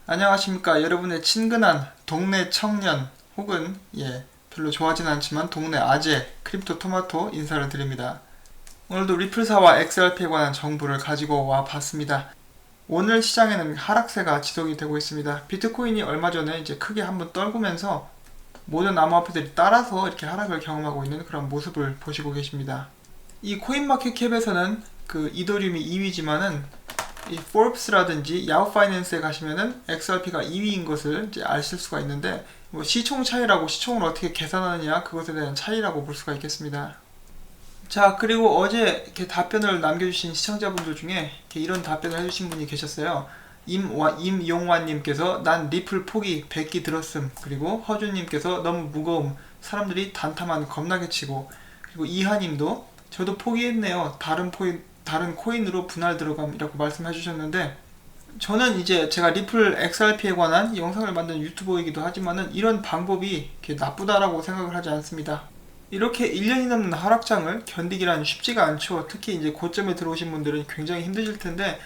안녕하십니까. 여러분의 친근한 동네 청년 혹은 별로 좋아하진 않지만 동네 아재 크립토 토마토 인사를 드립니다. 오늘도 리플사와 XRP에 관한 정보를 가지고 와 봤습니다. 오늘 시장에는 하락세가 지속이 되고 있습니다. 비트코인이 얼마 전에 이제 크게 한번 떨구면서 모든 암호화폐들이 따라서 이렇게 하락을 경험하고 있는 그런 모습을 보시고 계십니다. 이 코인마켓캡에서는 그 이더리움이 2위지만은 이 포브스라든지 야후 파이낸스에 가시면은 XRP가 2위인 것을 이제 아실 수가 있는데, 뭐 시총 차이라고 시총을 어떻게 계산하느냐 그것에 대한 차이라고 볼 수가 있겠습니다. 자, 그리고 어제 이렇게 답변을 남겨주신 시청자분들 중에 이렇게 이런 답변을 해주신 분이 계셨어요. 임용환님께서 난 리플 포기 100기 들었음. 그리고 허준님께서 너무 무거움. 사람들이 단타만 겁나게 치고. 그리고 이하님도 저도 포기했네요. 다른 코인으로 분할 들어감이라고 말씀해 주셨는데, 저는 이제 제가 리플 XRP에 관한 영상을 만든 유튜버이기도 하지만은 이런 방법이 이렇게 나쁘다라고 생각을 하지 않습니다. 이렇게 1년이 넘는 하락장을 견디기란 쉽지가 않죠. 특히 이제 고점에 들어오신 분들은 굉장히 힘드실 텐데,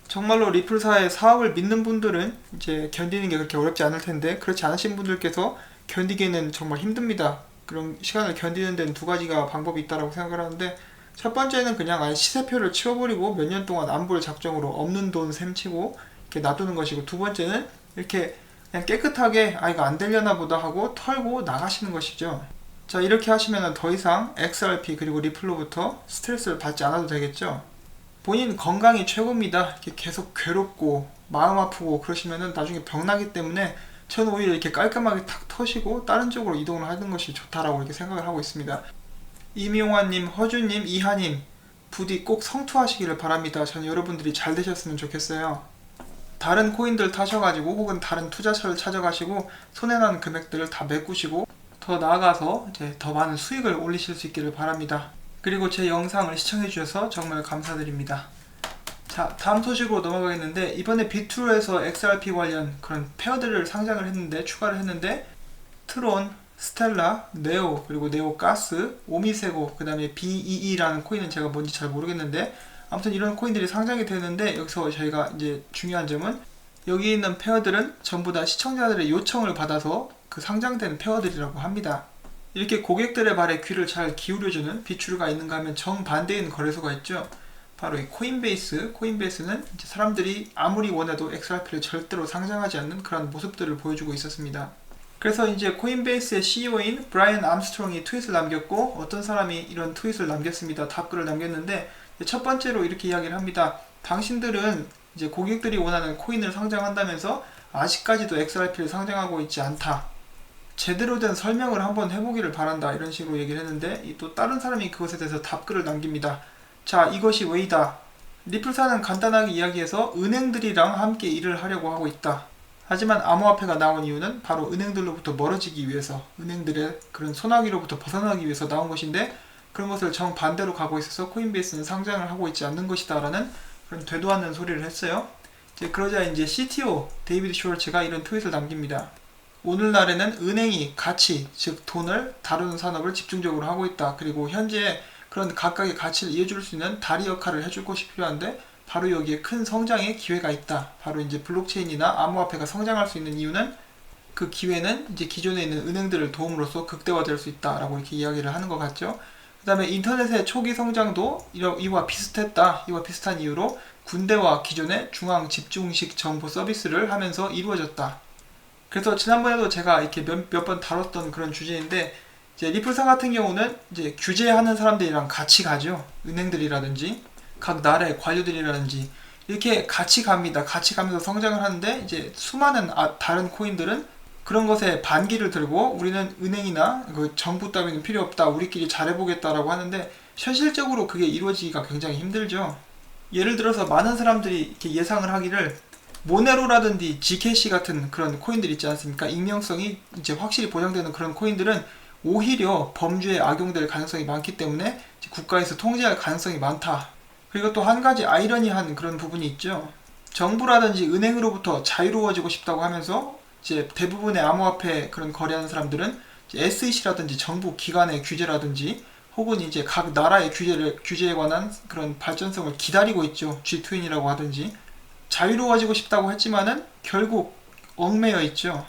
정말로 리플사의 사업을 믿는 분들은 이제 견디는 게 그렇게 어렵지 않을 텐데, 그렇지 않으신 분들께서 견디기에는 정말 힘듭니다. 그런 시간을 견디는 데는 두 가지가 방법이 있다고 생각을 하는데, 첫 번째는 그냥 아예 시세표를 치워버리고 몇 년 동안 안 볼 작정으로 없는 돈 셈치고 이렇게 놔두는 것이고, 두 번째는 이렇게 그냥 깨끗하게 이거 안 되려나 보다 하고 털고 나가시는 것이죠. 자, 이렇게 하시면 더 이상 XRP 그리고 리플로부터 스트레스를 받지 않아도 되겠죠. 본인 건강이 최고입니다. 이렇게 계속 괴롭고 마음 아프고 그러시면은 나중에 병나기 때문에 저는 오히려 이렇게 깔끔하게 탁 터시고 다른 쪽으로 이동을 하는 것이 좋다라고 이렇게 생각을 하고 있습니다. 이명환님, 허주님, 이하님, 부디 꼭 성투하시기를 바랍니다. 저는 여러분들이 잘 되셨으면 좋겠어요. 다른 코인들 타셔가지고 혹은 다른 투자처를 찾아가시고 손해난 금액들을 다 메꾸시고 더 나아가서 이제 더 많은 수익을 올리실 수 있기를 바랍니다. 그리고 제 영상을 시청해주셔서 정말 감사드립니다. 자, 다음 소식으로 넘어가겠는데, 이번에 비트로에서 XRP 관련 그런 페어들을 상장을 했는데, 추가를 했는데, 트론, 스텔라, 네오, 그리고 네오가스, 오미세고, 그 다음에 BEE라는 코인은 제가 뭔지 잘 모르겠는데, 아무튼 이런 코인들이 상장이 되는데, 여기서 저희가 이제 중요한 점은 여기 있는 페어들은 전부 다 시청자들의 요청을 받아서 그 상장된 페어들이라고 합니다. 이렇게 고객들의 말에 귀를 잘 기울여주는 비추류가 있는가 하면 정반대인 거래소가 있죠. 바로 이 코인베이스는 이제 사람들이 아무리 원해도 XRP를 절대로 상장하지 않는 그런 모습들을 보여주고 있었습니다. 그래서 이제 코인베이스의 CEO인 브라이언 암스트롱이 트윗을 남겼고, 어떤 사람이 이런 트윗을 남겼습니다. 답글을 남겼는데, 첫 번째로 이렇게 이야기를 합니다. 당신들은 이제 고객들이 원하는 코인을 상장한다면서 아직까지도 XRP를 상장하고 있지 않다. 제대로 된 설명을 한번 해보기를 바란다. 이런 식으로 얘기를 했는데, 또 다른 사람이 그것에 대해서 답글을 남깁니다. 자, 이것이 왜이다. 리플사는 간단하게 이야기해서 은행들이랑 함께 일을 하려고 하고 있다. 하지만 암호화폐가 나온 이유는 바로 은행들로부터 멀어지기 위해서, 은행들의 그런 소나기로부터 벗어나기 위해서 나온 것인데, 그런 것을 정반대로 가고 있어서 코인베이스는 상장을 하고 있지 않는 것이다 라는 그런 되도 않는 소리를 했어요. 그러자 이제 CTO 데이비드 슈월츠가 이런 트윗을 남깁니다. 오늘날에는 은행이 가치, 즉 돈을 다루는 산업을 집중적으로 하고 있다. 그리고 현재 그런 각각의 가치를 이어줄 수 있는 다리 역할을 해줄 것이 필요한데, 바로 여기에 큰 성장의 기회가 있다. 바로 이제 블록체인이나 암호화폐가 성장할 수 있는 이유는, 그 기회는 이제 기존에 있는 은행들을 도움으로써 극대화될 수 있다라고 이렇게 이야기를 하는 것 같죠. 그 다음에 인터넷의 초기 성장도 이와 비슷했다. 이와 비슷한 이유로 군대와 기존의 중앙 집중식 정보 서비스를 하면서 이루어졌다. 그래서 지난번에도 제가 이렇게 몇 번 다뤘던 그런 주제인데, 이제 리플사 같은 경우는 이제 규제하는 사람들이랑 같이 가죠. 은행들이라든지 각 나라의 관료들이라든지 이렇게 같이 갑니다. 같이 가면서 성장을 하는데, 이제 수많은 다른 코인들은 그런 것에 반기를 들고 우리는 은행이나 그 정부 따위는 필요 없다. 우리끼리 잘해보겠다라고 하는데, 현실적으로 그게 이루어지기가 굉장히 힘들죠. 예를 들어서 많은 사람들이 이렇게 예상을 하기를, 모네로라든지 GKC 같은 그런 코인들 있지 않습니까? 익명성이 이제 확실히 보장되는 그런 코인들은 오히려 범죄에 악용될 가능성이 많기 때문에 국가에서 통제할 가능성이 많다. 그리고 또 한 가지 아이러니한 그런 부분이 있죠. 정부라든지 은행으로부터 자유로워지고 싶다고 하면서 이제 대부분의 암호화폐 그런 거래하는 사람들은 SEC라든지 정부 기관의 규제라든지 혹은 이제 각 나라의 규제에 관한 그런 발전성을 기다리고 있죠. G2N이라고 하든지. 자유로워지고 싶다고 했지만은 결국 얽매여 있죠.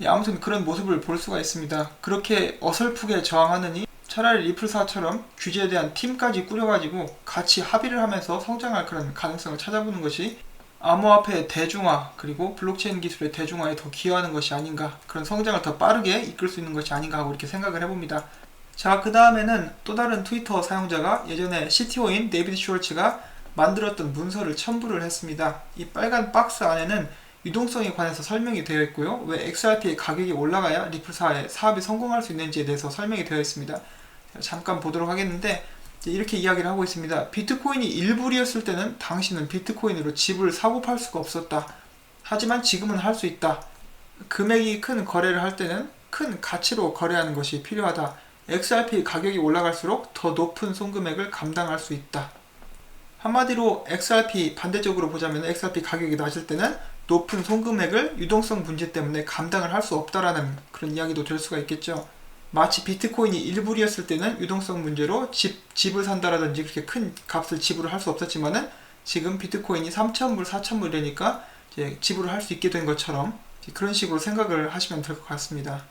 예, 아무튼 그런 모습을 볼 수가 있습니다. 그렇게 어설프게 저항하느니 차라리 리플사처럼 규제에 대한 팀까지 꾸려가지고 같이 합의를 하면서 성장할 그런 가능성을 찾아보는 것이 암호화폐의 대중화 그리고 블록체인 기술의 대중화에 더 기여하는 것이 아닌가, 그런 성장을 더 빠르게 이끌 수 있는 것이 아닌가 하고 이렇게 생각을 해봅니다. 자, 그 다음에는 또 다른 트위터 사용자가 예전에 CTO인 데이비드 숄츠가 만들었던 문서를 첨부를 했습니다. 이 빨간 박스 안에는 유동성에 관해서 설명이 되어 있고요. 왜 XRP의 가격이 올라가야 리플사의 사업이 성공할 수 있는지에 대해서 설명이 되어 있습니다. 잠깐 보도록 하겠는데, 이렇게 이야기를 하고 있습니다. 비트코인이 1불이었을 때는 당신은 비트코인으로 집을 사고 팔 수가 없었다. 하지만 지금은 할 수 있다. 금액이 큰 거래를 할 때는 큰 가치로 거래하는 것이 필요하다. XRP 가격이 올라갈수록 더 높은 손금액을 감당할 수 있다. 한마디로 XRP 반대적으로 보자면 XRP 가격이 낮을 때는 높은 손금액을 유동성 문제 때문에 감당을 할 수 없다라는 그런 이야기도 될 수가 있겠죠. 마치 비트코인이 1불이었을 때는 유동성 문제로 집을 산다라든지 그렇게 큰 값을 지불을 할 수 없었지만은 지금 비트코인이 3,000불, 4,000불 되니까 이제 지불을 할 수 있게 된 것처럼 그런 식으로 생각을 하시면 될 것 같습니다.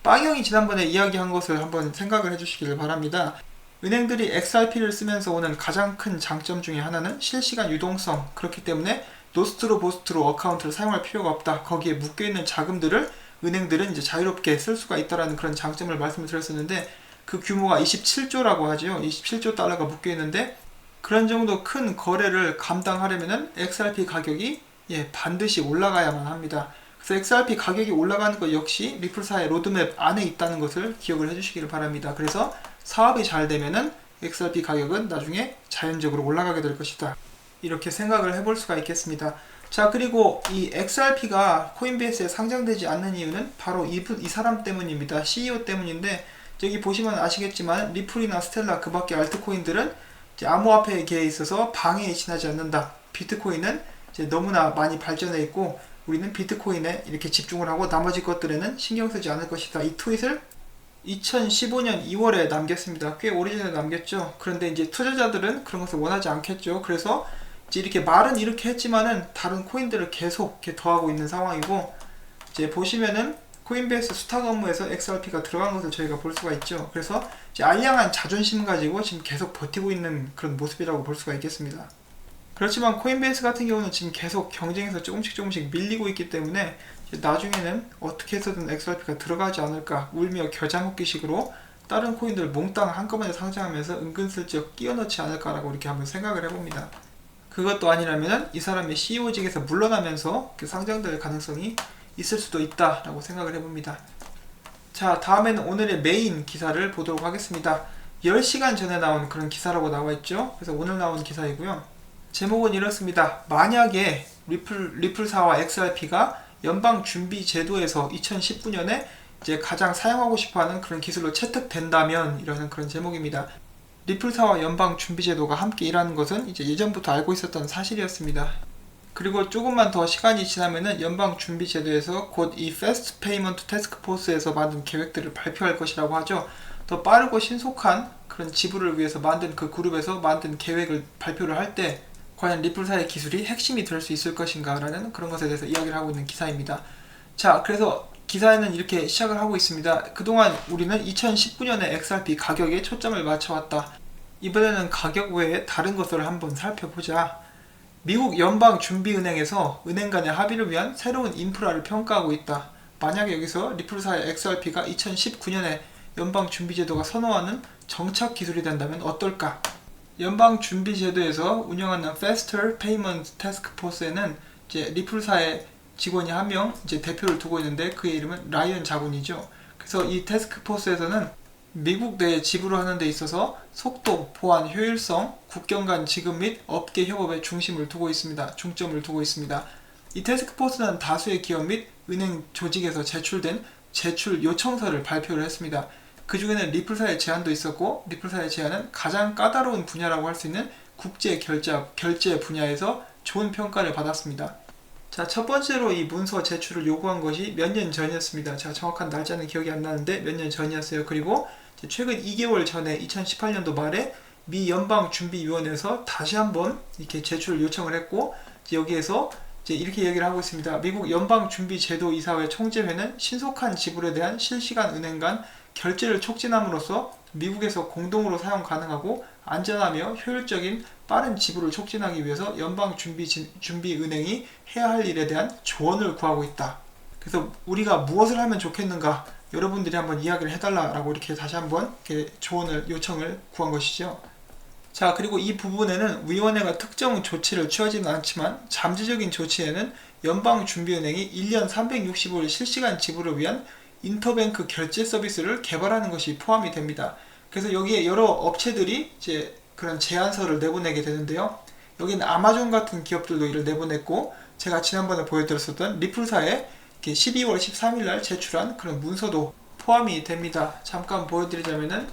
빵형이 지난번에 이야기한 것을 한번 생각을 해주시기를 바랍니다. 은행들이 XRP를 쓰면서 오는 가장 큰 장점 중에 하나는 실시간 유동성, 그렇기 때문에 노스트로 보스트로 어카운트를 사용할 필요가 없다. 거기에 묶여있는 자금들을 은행들은 이제 자유롭게 쓸 수가 있다라는 그런 장점을 말씀을 드렸었는데, 그 규모가 27조라고 하죠. 27조 달러가 묶여있는데, 그런 정도 큰 거래를 감당하려면은 XRP 가격이 반드시 올라가야만 합니다. 그래서 XRP 가격이 올라가는 것 역시 리플사의 로드맵 안에 있다는 것을 기억을 해주시기를 바랍니다. 그래서 사업이 잘 되면은 XRP 가격은 나중에 자연적으로 올라가게 될 것이다. 이렇게 생각을 해볼 수가 있겠습니다. 자, 그리고 이 XRP가 코인베이스에 상장되지 않는 이유는 바로 이 사람 때문입니다. CEO 때문인데, 여기 보시면 아시겠지만 리플이나 스텔라 그 밖에 알트코인들은 이제 암호화폐계에 있어서 방해에 지나지 않는다. 비트코인은 이제 너무나 많이 발전해 있고 우리는 비트코인에 이렇게 집중을 하고 나머지 것들에는 신경 쓰지 않을 것이다. 이 트윗을 2015년 2월에 남겼습니다. 꽤 오래전에 남겼죠. 그런데 이제 투자자들은 그런 것을 원하지 않겠죠. 그래서 이제 이렇게 말은 이렇게 했지만은 다른 코인들을 계속 이렇게 더하고 있는 상황이고, 이제 보시면은 코인베이스 수탁 업무에서 XRP가 들어간 것을 저희가 볼 수가 있죠. 그래서 이제 알량한 자존심 가지고 지금 계속 버티고 있는 그런 모습이라고 볼 수가 있겠습니다. 그렇지만 코인베이스 같은 경우는 지금 계속 경쟁에서 조금씩 밀리고 있기 때문에 나중에는 어떻게 해서든 XRP가 들어가지 않을까, 울며 겨자 먹기식으로 다른 코인들 몽땅 한꺼번에 상장하면서 은근슬쩍 끼워 넣지 않을까라고 이렇게 한번 생각을 해봅니다. 그것도 아니라면 이 사람이 CEO직에서 물러나면서 상장될 가능성이 있을 수도 있다라고 생각을 해봅니다. 자, 다음에는 오늘의 메인 기사를 보도록 하겠습니다. 10시간 전에 나온 그런 기사라고 나와있죠. 그래서 오늘 나온 기사이고요. 제목은 이렇습니다. 만약에 리플사와 XRP가 연방준비제도에서 2019년에 이제 가장 사용하고 싶어하는 그런 기술로 채택된다면, 이라는 그런 제목입니다. 리플사와 연방준비제도가 함께 일하는 것은 이제 예전부터 알고 있었던 사실이었습니다. 그리고 조금만 더 시간이 지나면은 연방준비제도에서 곧 이 패스트 페이먼트 태스크포스에서 만든 계획들을 발표할 것이라고 하죠. 더 빠르고 신속한 그런 지불을 위해서 만든 그 그룹에서 만든 계획을 발표를 할 때 과연 리플사의 기술이 핵심이 될 수 있을 것인가 라는 그런 것에 대해서 이야기를 하고 있는 기사입니다. 자, 그래서 기사에는 이렇게 시작을 하고 있습니다. 그동안 우리는 2019년에 XRP 가격에 초점을 맞춰왔다. 이번에는 가격 외에 다른 것들을 한번 살펴보자. 미국 연방준비은행에서 은행 간의 합의를 위한 새로운 인프라를 평가하고 있다. 만약에 여기서 리플사의 XRP가 2019년에 연방준비제도가 선호하는 정착 기술이 된다면 어떨까? 연방준비제도에서 운영하는 Faster Payment Task Force에는 이제 리플사의 직원이 한 명 이제 대표를 두고 있는데 그의 이름은 라이언 자군이죠. 그래서 이 태스크포스에서는 미국 내에 지불을 하는 데 있어서 속도, 보안, 효율성, 국경 간 지급 및 업계 협업에 중점을 두고 있습니다. 이 태스크포스는 다수의 기업 및 은행 조직에서 제출된 제출 요청서를 발표를 했습니다. 그 중에는 리플사의 제안도 있었고, 리플사의 제안은 가장 까다로운 분야라고 할 수 있는 국제 결제 분야에서 좋은 평가를 받았습니다. 자, 첫 번째로 이 문서 제출을 요구한 것이 몇 년 전이었습니다. 제가 정확한 날짜는 기억이 안 나는데 몇 년 전이었어요. 그리고 최근 2개월 전에 2018년도 말에 미 연방준비위원회에서 다시 한번 이렇게 제출 요청을 했고, 여기에서 이제 이렇게 얘기를 하고 있습니다. 미국 연방준비제도이사회 총재회는 신속한 지불에 대한 실시간 은행 간 결제를 촉진함으로써 미국에서 공동으로 사용 가능하고 안전하며 효율적인 빠른 지불을 촉진하기 위해서 연방준비은행이 해야 할 일에 대한 조언을 구하고 있다. 그래서 우리가 무엇을 하면 좋겠는가 여러분들이 한번 이야기를 해달라고 이렇게 다시 한번 이렇게 조언을 요청을 구한 것이죠. 자, 그리고 이 부분에는 위원회가 특정 조치를 취하지는 않지만 잠재적인 조치에는 연방준비은행이 1년 365일 실시간 지불을 위한 인터뱅크 결제 서비스를 개발하는 것이 포함이 됩니다. 그래서 여기에 여러 업체들이 이제 그런 제안서를 내보내게 되는데요. 여기는 아마존 같은 기업들도 이를 내보냈고, 제가 지난번에 보여드렸었던 리플사에 12월 13일 날 제출한 그런 문서도 포함이 됩니다. 잠깐 보여드리자면은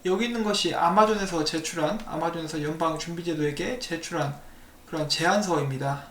여기 있는 것이 아마존에서 연방준비제도에게 제출한 그런 제안서입니다.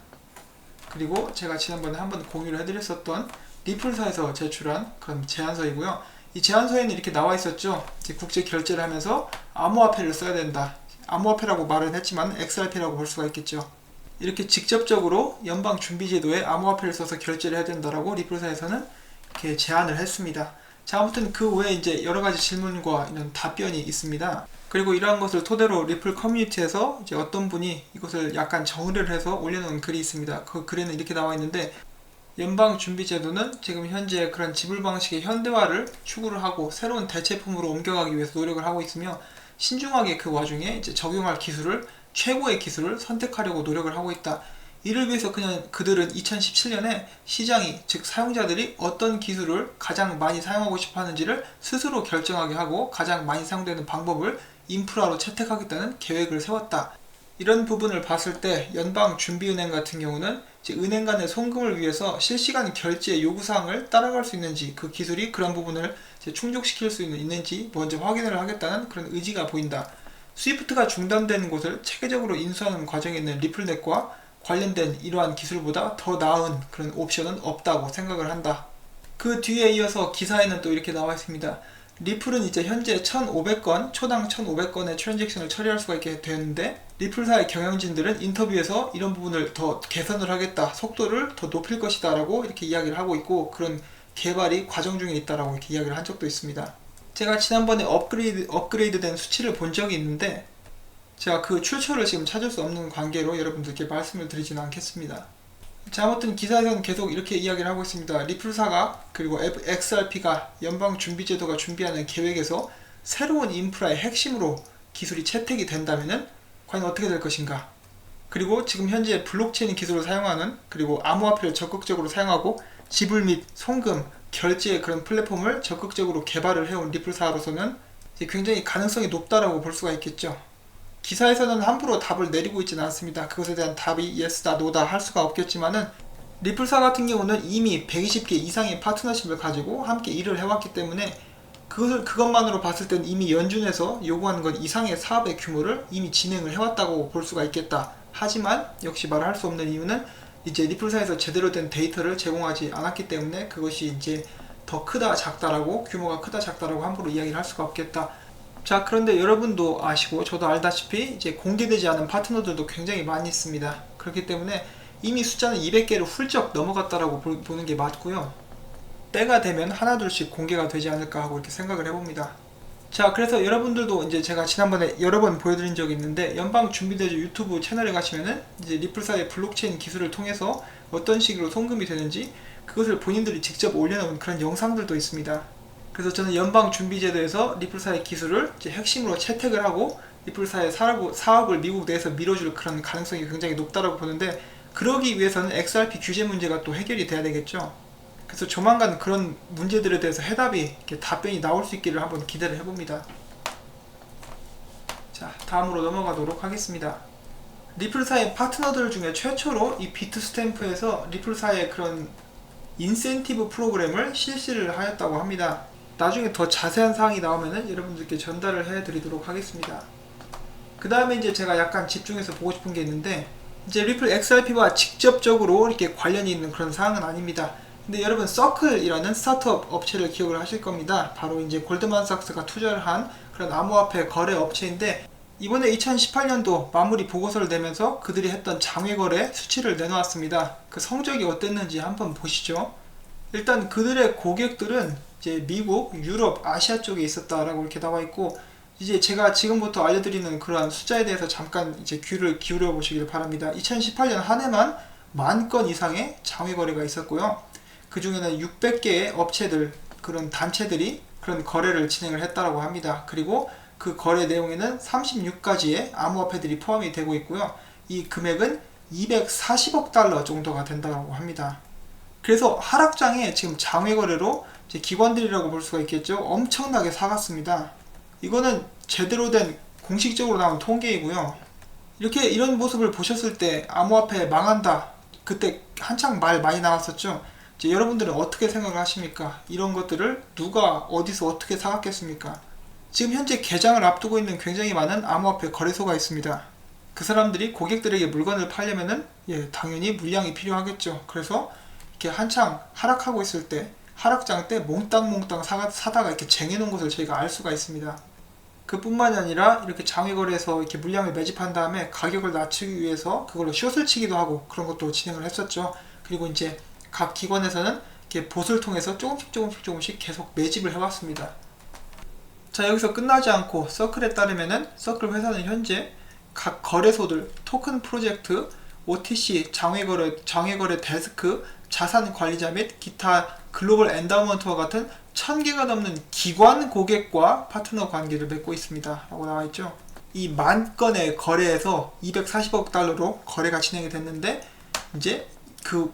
그리고 제가 지난번에 한번 공유를 해드렸었던 리플사에서 제출한 그런 제안서이고요. 이 제안서에는 이렇게 나와 있었죠. 이제 국제 결제를 하면서 암호화폐를 써야 된다. 암호화폐라고 말은 했지만 XRP라고 볼 수가 있겠죠. 이렇게 직접적으로 연방준비제도에 암호화폐를 써서 결제를 해야 된다라고 리플사에서는 이렇게 제안을 했습니다. 자, 아무튼 그 외에 이제 여러 가지 질문과 이런 답변이 있습니다. 그리고 이러한 것을 토대로 리플 커뮤니티에서 이제 어떤 분이 이것을 약간 정의를 해서 올려놓은 글이 있습니다. 그 글에는 이렇게 나와 있는데, 연방준비제도는 지금 현재 그런 지불 방식의 현대화를 추구를 하고 새로운 대체품으로 옮겨가기 위해서 노력을 하고 있으며, 신중하게 그 와중에 이제 적용할 최고의 기술을 선택하려고 노력을 하고 있다. 이를 위해서 그들은 2017년에 시장이, 즉 사용자들이 어떤 기술을 가장 많이 사용하고 싶어 하는지를 스스로 결정하게 하고 가장 많이 사용되는 방법을 인프라로 채택하겠다는 계획을 세웠다. 이런 부분을 봤을 때 연방준비은행 같은 경우는 이제 은행 간의 송금을 위해서 실시간 결제 요구사항을 따라갈 수 있는지, 그 기술이 그런 부분을 이제 충족시킬 수 있는지 먼저 확인을 하겠다는 그런 의지가 보인다. 스위프트가 중단된 곳을 체계적으로 인수하는 과정에 있는 리플넷과 관련된 이러한 기술보다 더 나은 그런 옵션은 없다고 생각을 한다. 그 뒤에 이어서 기사에는 또 이렇게 나와 있습니다. 리플은 이제 현재 1,500건, 초당 1,500건의 트랜잭션을 처리할 수가 있게 되었는데, 리플사의 경영진들은 인터뷰에서 이런 부분을 더 개선을 하겠다, 속도를 더 높일 것이다 라고 이렇게 이야기를 하고 있고, 그런 개발이 과정 중에 있다라고 이렇게 이야기를 한 적도 있습니다. 제가 지난번에 업그레이드된 수치를 본 적이 있는데, 제가 그 출처를 지금 찾을 수 없는 관계로 여러분들께 말씀을 드리지는 않겠습니다. 자, 아무튼 기사에서는 계속 이렇게 이야기를 하고 있습니다. 리플사가, 그리고 XRP가 연방준비제도가 준비하는 계획에서 새로운 인프라의 핵심으로 기술이 채택이 된다면은 과연 어떻게 될 것인가. 그리고 지금 현재 블록체인 기술을 사용하는, 그리고 암호화폐를 적극적으로 사용하고 지불 및 송금, 결제의 그런 플랫폼을 적극적으로 개발을 해온 리플사로서는 이제 굉장히 가능성이 높다라고 볼 수가 있겠죠. 기사에서는 함부로 답을 내리고 있지는 않습니다. 그것에 대한 답이 yes다, no다 할 수가 없겠지만은, 리플사 같은 경우는 이미 120개 이상의 파트너십을 가지고 함께 일을 해왔기 때문에 그것만으로 봤을 땐 이미 연준에서 요구하는 것 이상의 사업의 규모를 이미 진행을 해왔다고 볼 수가 있겠다. 하지만 역시 말할 수 없는 이유는 이제 리플사에서 제대로 된 데이터를 제공하지 않았기 때문에 그것이 이제 더 크다 작다라고, 규모가 크다 작다라고 함부로 이야기를 할 수가 없겠다. 자, 그런데 여러분도 아시고 저도 알다시피 이제 공개되지 않은 파트너들도 굉장히 많이 있습니다. 그렇기 때문에 이미 숫자는 200개를 훌쩍 넘어갔다라고 보는 게 맞고요. 때가 되면 하나둘씩 공개가 되지 않을까 하고 이렇게 생각을 해봅니다. 자, 그래서 여러분들도 이제 제가 지난번에 여러 번 보여드린 적이 있는데, 연방준비제도 유튜브 채널에 가시면은 이제 리플사의 블록체인 기술을 통해서 어떤 식으로 송금이 되는지 그것을 본인들이 직접 올려놓은 그런 영상들도 있습니다. 그래서 저는 연방준비제도에서 리플사의 기술을 이제 핵심으로 채택을 하고 리플사의 사업을 미국 내에서 밀어줄 그런 가능성이 굉장히 높다고 보는데, 그러기 위해서는 XRP 규제 문제가 또 해결이 돼야 되겠죠. 그래서 조만간 그런 문제들에 대해서 답변이 나올 수 있기를 한번 기대를 해봅니다. 자, 다음으로 넘어가도록 하겠습니다. 리플사의 파트너들 중에 최초로 이 비트스탬프에서 리플사의 그런 인센티브 프로그램을 실시를 하였다고 합니다. 나중에 더 자세한 사항이 나오면은 여러분들께 전달을 해드리도록 하겠습니다. 그 다음에 이제 제가 약간 집중해서 보고 싶은 게 있는데, 이제 리플 XRP와 직접적으로 이렇게 관련이 있는 그런 사항은 아닙니다. 근데 여러분, 서클이라는 스타트업 업체를 기억을 하실 겁니다. 바로 이제 골드만삭스가 투자를 한 그런 암호화폐 거래 업체인데, 이번에 2018년도 마무리 보고서를 내면서 그들이 했던 장외거래 수치를 내놓았습니다. 그 성적이 어땠는지 한번 보시죠. 일단 그들의 고객들은 이제 미국, 유럽, 아시아 쪽에 있었다라고 이렇게 나와 있고, 이제 제가 지금부터 알려드리는 그러한 숫자에 대해서 잠깐 이제 귀를 기울여 보시길 바랍니다. 2018년 한 해만 10,000건 이상의 장외거래가 있었고요. 그 중에는 600개의 업체들, 그런 단체들이 그런 거래를 진행을 했다고 합니다. 그리고 그 거래 내용에는 36가지의 암호화폐들이 포함이 되고 있고요. 이 금액은 240억 달러 정도가 된다고 합니다. 그래서 하락장에 지금 장외거래로 이제 기관들이라고 볼 수가 있겠죠. 엄청나게 사갔습니다. 이거는 제대로 된 공식적으로 나온 통계이고요. 이렇게 이런 모습을 보셨을 때 암호화폐 망한다, 그때 한창 말 많이 나왔었죠. 이제 여러분들은 어떻게 생각을 하십니까? 이런 것들을 누가 어디서 어떻게 사갔겠습니까? 지금 현재 개장을 앞두고 있는 굉장히 많은 암호화폐 거래소가 있습니다. 그 사람들이 고객들에게 물건을 팔려면은 당연히 물량이 필요하겠죠. 그래서 이렇게 한창 하락하고 있을 때, 하락장 때 몽땅 사다가 이렇게 쟁여놓은 것을 저희가 알 수가 있습니다. 그뿐만이 아니라 이렇게 장외거래에서 이렇게 물량을 매집한 다음에 가격을 낮추기 위해서 그걸로 숏을 치기도 하고 그런 것도 진행을 했었죠. 그리고 이제 각 기관에서는 이렇게 봇을 통해서 조금씩 계속 매집을 해왔습니다. 자, 여기서 끝나지 않고 서클에 따르면은 서클 회사는 현재 각 거래소들, 토큰 프로젝트, OTC, 장외거래 데스크, 자산 관리자 및 기타 글로벌 엔다우먼트와 같은 1000개가 넘는 기관 고객과 파트너 관계를 맺고 있습니다 라고 나와있죠. 이 10,000건의 거래에서 240억 달러로 거래가 진행이 됐는데, 이제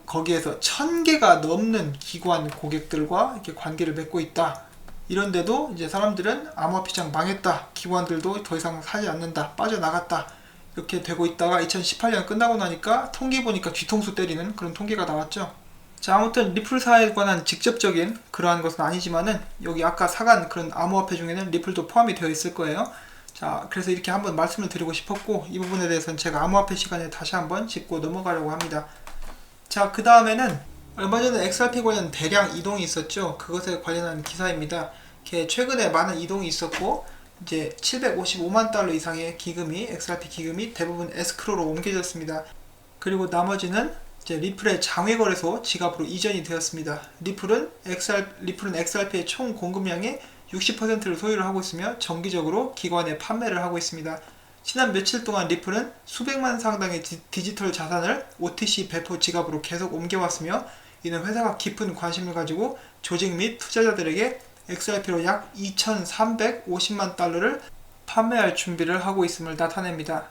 거기에서 1000개가 넘는 기관 고객들과 이렇게 관계를 맺고 있다. 이런데도 이제 사람들은 암호화폐장 망했다, 기관들도 더 이상 사지 않는다, 빠져나갔다, 이렇게 되고 있다가 2018년 끝나고 나니까 통계 보니까 뒤통수 때리는 그런 통계가 나왔죠. 자, 아무튼 리플사에 관한 직접적인 그러한 것은 아니지만은 여기 아까 사간 그런 암호화폐 중에는 리플도 포함이 되어 있을 거예요. 자, 그래서 이렇게 한번 말씀을 드리고 싶었고, 이 부분에 대해서는 제가 암호화폐 시간에 다시 한번 짚고 넘어가려고 합니다. 자, 그 다음에는 얼마 전에 XRP 관련 대량 이동이 있었죠. 그것에 관련한 기사입니다. 최근에 많은 이동이 있었고, 이제 755만 달러 이상의 기금이, XRP 기금이 대부분 에스크로로 옮겨졌습니다. 그리고 나머지는 이제 리플의 장외거래소 지갑으로 이전이 되었습니다. 리플은 XRP의 총 공급량의 60%를 소유를 하고 있으며 정기적으로 기관에 판매를 하고 있습니다. 지난 며칠 동안 리플은 수백만 상당의 디지털 자산을 OTC 배포 지갑으로 계속 옮겨왔으며, 이는 회사가 깊은 관심을 가지고 조직 및 투자자들에게 XRP로 약 2,350만 달러를 판매할 준비를 하고 있음을 나타냅니다.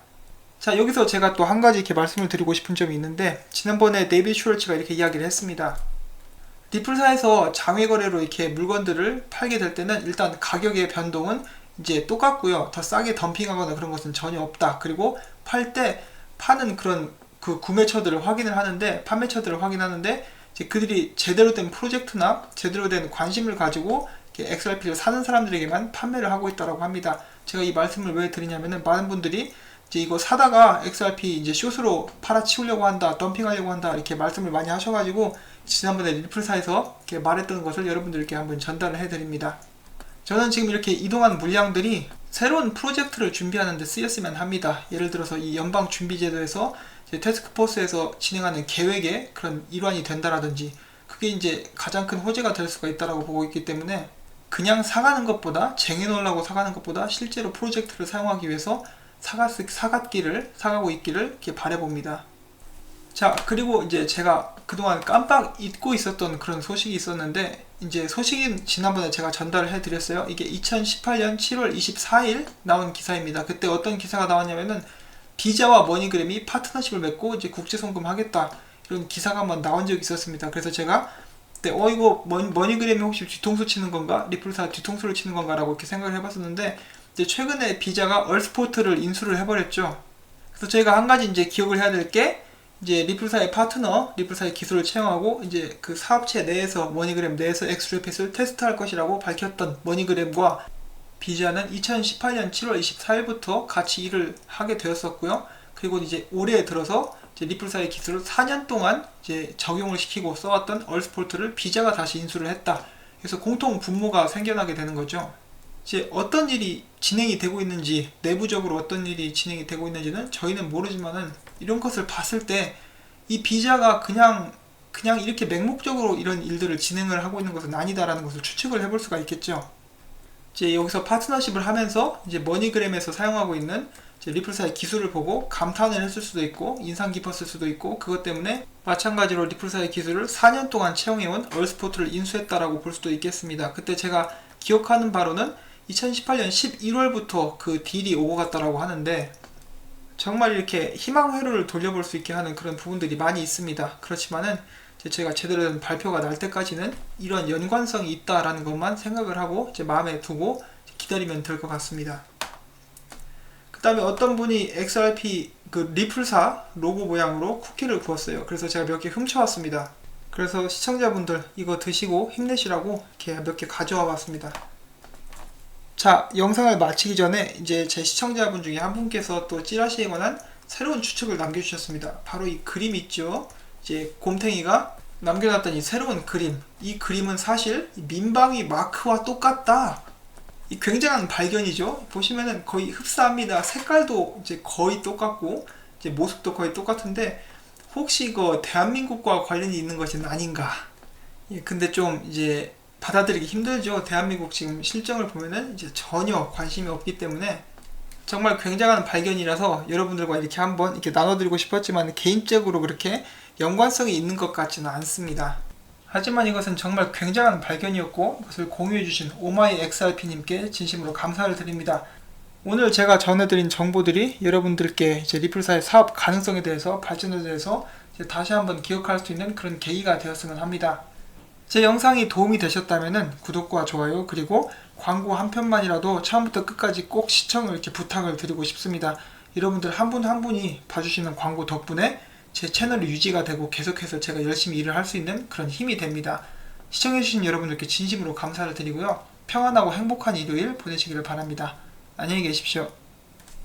자, 여기서 제가 또 한 가지 이렇게 말씀을 드리고 싶은 점이 있는데, 지난번에 데이비드 슈월츠가 이렇게 이야기를 했습니다. 리플사에서 장외거래로 이렇게 물건들을 팔게 될 때는 일단 가격의 변동은 이제 똑같고요. 더 싸게 덤핑하거나 그런 것은 전혀 없다. 그리고 팔 때 파는 그런 그 구매처들을 확인을 하는데, 판매처들을 확인하는데, 이제 그들이 제대로 된 프로젝트나 제대로 된 관심을 가지고 XRP를 사는 사람들에게만 판매를 하고 있다고 합니다. 제가 이 말씀을 왜 드리냐면은, 많은 분들이 이제 이거 사다가 XRP 이제 숏으로 팔아치우려고 한다, 덤핑하려고 한다, 이렇게 말씀을 많이 하셔가지고 지난번에 리플사에서 이렇게 말했던 것을 여러분들께 한번 전달을 해드립니다. 저는 지금 이렇게 이동한 물량들이 새로운 프로젝트를 준비하는 데 쓰였으면 합니다. 예를 들어서 이 연방준비제도에서 이제 태스크포스에서 진행하는 계획의 그런 일환이 된다라든지, 그게 이제 가장 큰 호재가 될 수가 있다고 보고 있기 때문에, 그냥 사가는 것보다, 쟁여놓으려고 사가는 것보다 실제로 프로젝트를 사용하기 위해서 사가고 있기를 이렇게 바라봅니다. 자, 그리고 이제 제가 그동안 깜빡 잊고 있었던 그런 소식이 있었는데, 이제 소식은 지난번에 제가 전달을 해드렸어요. 이게 2018년 7월 24일 나온 기사입니다. 그때 어떤 기사가 나왔냐면은, 비자와 머니그램이 파트너십을 맺고 이제 국제송금 하겠다, 이런 기사가 한번 나온 적이 있었습니다. 그래서 제가 그때 이거 머니그램이 혹시 뒤통수 치는 건가? 리플사 뒤통수를 치는 건가? 라고 이렇게 생각을 해봤었는데, 이제 최근에 비자가 얼스포트를 인수를 해버렸죠. 그래서 저희가 한 가지 이제 기억을 해야 될 게, 이제 리플사의 파트너, 리플사의 기술을 채용하고 이제 그 사업체 내에서, 머니그램 내에서 엑스트래핏을 테스트할 것이라고 밝혔던 머니그램과 비자는 2018년 7월 24일부터 같이 일을 하게 되었었고요. 그리고 이제 올해 들어서 이제 리플사의 기술을 4년 동안 이제 적용을 시키고 써왔던 얼스포트를 비자가 다시 인수를 했다. 그래서 공통 분모가 생겨나게 되는 거죠. 이제 어떤 일이 진행이 되고 있는지, 내부적으로 어떤 일이 진행이 되고 있는지는 저희는 모르지만은 이런 것을 봤을 때 이 비자가 그냥 이렇게 맹목적으로 이런 일들을 진행을 하고 있는 것은 아니다라는 것을 추측을 해볼 수가 있겠죠. 이제 여기서 파트너십을 하면서 이제 머니그램에서 사용하고 있는 이제 리플사의 기술을 보고 감탄을 했을 수도 있고 인상 깊었을 수도 있고, 그것 때문에 마찬가지로 리플사의 기술을 4년 동안 채용해온 얼스포트를 인수했다라고 볼 수도 있겠습니다. 그때 제가 기억하는 바로는 2018년 11월부터 그 딜이 오고 갔다라고 하는데, 정말 이렇게 희망 회로를 돌려볼 수 있게 하는 그런 부분들이 많이 있습니다. 그렇지만은 제가 제대로 된 발표가 날 때까지는 이런 연관성이 있다라는 것만 생각을 하고 이제 마음에 두고 기다리면 될 것 같습니다. 그 다음에 어떤 분이 XRP 그 리플사 로고 모양으로 쿠키를 구웠어요. 그래서 제가 몇 개 훔쳐왔습니다. 그래서 시청자분들 이거 드시고 힘내시라고 이렇게 몇 개 가져와 봤습니다. 자, 영상을 마치기 전에 이제 제 시청자분 중에 한 분께서 또 찌라시에 관한 새로운 추측을 남겨주셨습니다. 바로 이 그림 있죠? 이제 곰탱이가 남겨놨던 이 새로운 그림. 이 그림은 사실 민방위 마크와 똑같다. 이 굉장한 발견이죠. 보시면은 거의 흡사합니다. 색깔도 이제 거의 똑같고, 이제 모습도 거의 똑같은데, 혹시 이거 대한민국과 관련이 있는 것은 아닌가? 예, 근데 좀 이제 받아들이기 힘들죠. 대한민국 지금 실정을 보면은 이제 전혀 관심이 없기 때문에 정말 굉장한 발견이라서 여러분들과 이렇게 한번 이렇게 나눠드리고 싶었지만 개인적으로 그렇게 연관성이 있는 것 같지는 않습니다. 하지만 이것은 정말 굉장한 발견이었고 이것을 공유해주신 오마이XRP님께 진심으로 감사를 드립니다. 오늘 제가 전해드린 정보들이 여러분들께 이제 리플사의 사업 가능성에 대해서, 발전에 대해서 이제 다시 한번 기억할 수 있는 그런 계기가 되었으면 합니다. 제 영상이 도움이 되셨다면 구독과 좋아요, 그리고 광고 한 편만이라도 처음부터 끝까지 꼭 시청을 이렇게 부탁을 드리고 싶습니다. 여러분들 한 분 한 분이 봐주시는 광고 덕분에 제 채널이 유지가 되고 계속해서 제가 열심히 일을 할 수 있는 그런 힘이 됩니다. 시청해주신 여러분들께 진심으로 감사를 드리고요. 평안하고 행복한 일요일 보내시기를 바랍니다. 안녕히 계십시오.